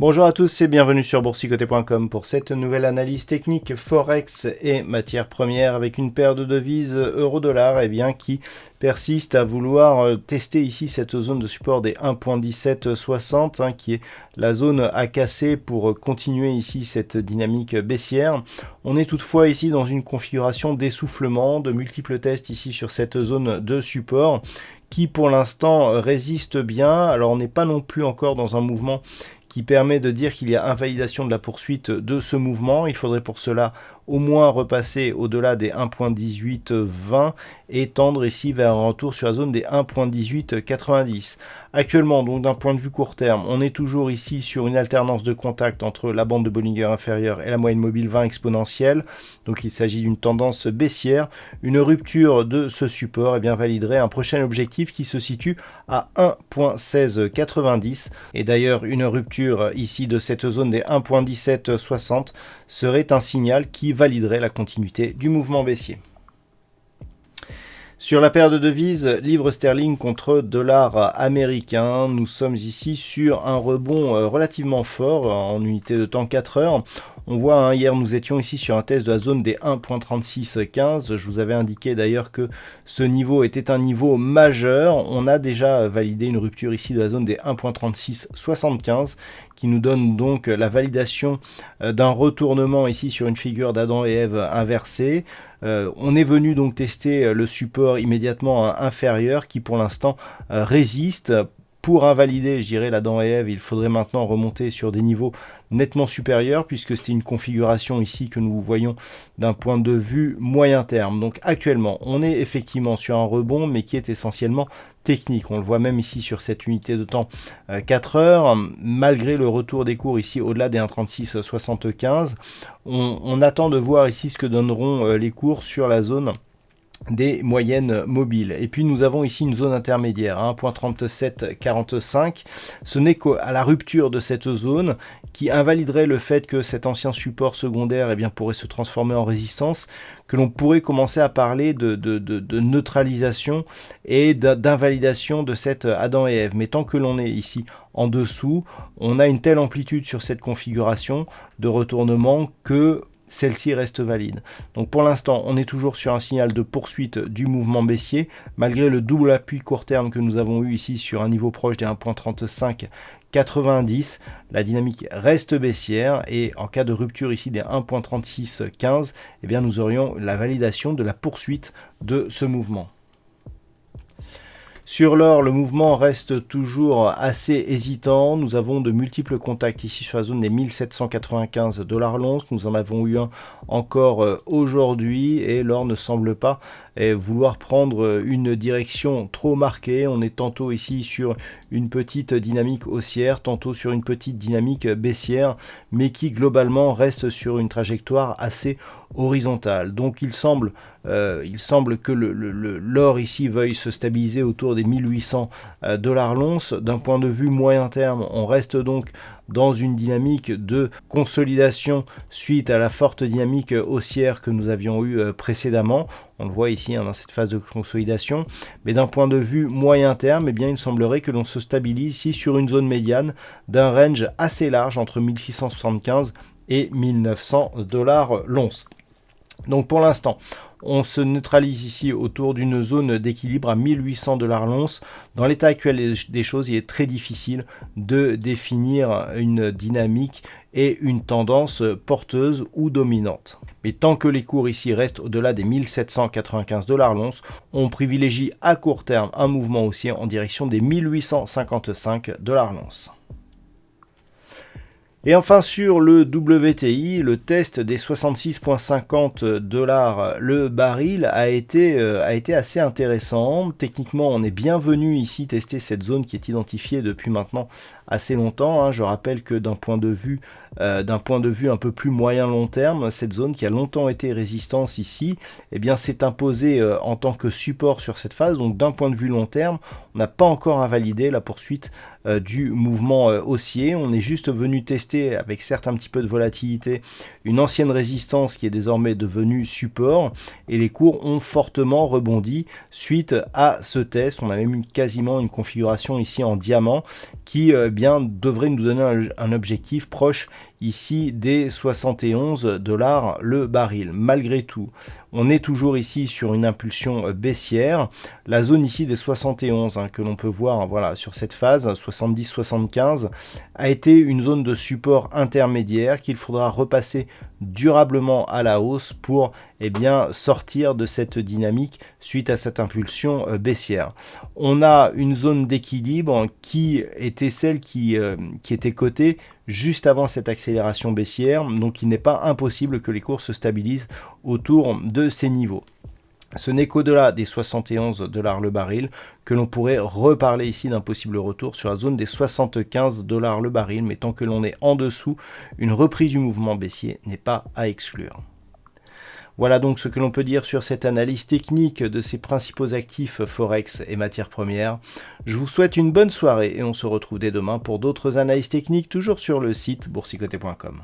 Bonjour à tous et bienvenue sur boursicoté.com pour cette nouvelle analyse technique Forex et matières premières avec une paire de devises euro-dollar qui persiste à vouloir tester ici cette zone de support des 1.1760 qui est la zone à casser pour continuer ici cette dynamique baissière. On est toutefois ici dans une configuration d'essoufflement, de multiples tests ici sur cette zone de support qui pour l'instant résiste bien. Alors on n'est pas non plus encore dans un mouvement qui permet de dire qu'il y a invalidation de la poursuite de ce mouvement. Il faudrait pour cela au moins repasser au-delà des 1.1820 et tendre ici vers un retour sur la zone des 1.1890. Actuellement, donc d'un point de vue court terme, on est toujours ici sur une alternance de contact entre la bande de Bollinger inférieure et la moyenne mobile 20 exponentielle. Donc il s'agit d'une tendance baissière. Une rupture de ce support validerait un prochain objectif qui se situe à 1.1690. Et d'ailleurs, une rupture ici de cette zone des 1.1760 serait un signal qui validerait la continuité du mouvement baissier. Sur la paire de devises, livre sterling contre dollar américain, nous sommes ici sur un rebond relativement fort en unité de temps 4 heures. On voit, hier nous étions ici sur un test de la zone des 1.3615. Je vous avais indiqué d'ailleurs que ce niveau était un niveau majeur. On a déjà validé une rupture ici de la zone des 1.3675 qui nous donne donc la validation d'un retournement ici sur une figure d'Adam et Ève inversée. On est venu donc tester le support immédiatement inférieur qui pour l'instant résiste. Pour invalider, je dirais, l'Adam et Ève, il faudrait maintenant remonter sur des niveaux nettement supérieurs puisque c'est une configuration ici que nous voyons d'un point de vue moyen terme. Donc actuellement, on est effectivement sur un rebond mais qui est essentiellement technique. On le voit même ici sur cette unité de temps 4 heures, malgré le retour des cours ici au-delà des 1.3675. On attend de voir ici ce que donneront les cours sur la zone des moyennes mobiles. Et puis nous avons ici une zone intermédiaire, 1.3745. Ce n'est qu'à la rupture de cette zone qui invaliderait le fait que cet ancien support secondaire pourrait se transformer en résistance, que l'on pourrait commencer à parler de neutralisation et d'invalidation de cette Adam et Ève. Mais tant que l'on est ici en dessous, on a une telle amplitude sur cette configuration de retournement que celle-ci reste valide. Donc pour l'instant, on est toujours sur un signal de poursuite du mouvement baissier, malgré le double appui court terme que nous avons eu ici sur un niveau proche des 1.3590. La dynamique reste baissière et en cas de rupture ici des 1.3615, nous aurions la validation de la poursuite de ce mouvement. Sur l'or, le mouvement reste toujours assez hésitant. Nous avons de multiples contacts ici sur la zone des 1795 $ l'once. Nous en avons eu un encore aujourd'hui et l'or ne semble pas vouloir prendre une direction trop marquée. On est tantôt ici sur une petite dynamique haussière, tantôt sur une petite dynamique baissière, mais qui globalement reste sur une trajectoire assez horizontale. Donc il semble que l'or ici veuille se stabiliser autour des 1800 $ l'once. D'un point de vue moyen terme, on reste donc dans une dynamique de consolidation suite à la forte dynamique haussière que nous avions eue précédemment. On le voit ici dans cette phase de consolidation. Mais d'un point de vue moyen terme, il semblerait que l'on se stabilise ici sur une zone médiane d'un range assez large entre 1675 et 1900 $ l'once. Donc pour l'instant, on se neutralise ici autour d'une zone d'équilibre à 1800 $ l'once. Dans l'état actuel des choses, il est très difficile de définir une dynamique et une tendance porteuse ou dominante. Mais tant que les cours ici restent au-delà des 1795 $ l'once, on privilégie à court terme un mouvement haussier en direction des 1855 $ l'once. Et enfin sur le WTI, le test des 66,50 $ le baril a été assez intéressant. Techniquement, on est bienvenu ici tester cette zone qui est identifiée depuis maintenant assez longtemps. Je rappelle que d'un point de vue d'un point de vue un peu plus moyen-long terme, cette zone qui a longtemps été résistance ici, eh bien s'est imposée en tant que support sur cette phase. Donc d'un point de vue long terme, on n'a pas encore invalidé la poursuite du mouvement haussier. On est juste venu tester, avec certes un petit peu de volatilité, une ancienne résistance qui est désormais devenue support, et les cours ont fortement rebondi suite à ce test. On a même eu quasiment une configuration ici en diamant qui bien devrait nous donner un objectif proche ici des 71 $ le baril. Malgré tout, on est toujours ici sur une impulsion baissière. La zone ici des 71 que l'on peut voir voilà, sur cette phase, 70-75, a été une zone de support intermédiaire qu'il faudra repasser durablement à la hausse pour bien, sortir de cette dynamique suite à cette impulsion baissière. On a une zone d'équilibre qui était celle qui était cotée juste avant cette accélération baissière, donc il n'est pas impossible que les cours se stabilisent autour de ces niveaux. Ce n'est qu'au-delà des 71 $ le baril que l'on pourrait reparler ici d'un possible retour sur la zone des 75 $ le baril, mais tant que l'on est en dessous, une reprise du mouvement baissier n'est pas à exclure. Voilà donc ce que l'on peut dire sur cette analyse technique de ces principaux actifs Forex et matières premières. Je vous souhaite une bonne soirée et on se retrouve dès demain pour d'autres analyses techniques, toujours sur le site boursicoté.com.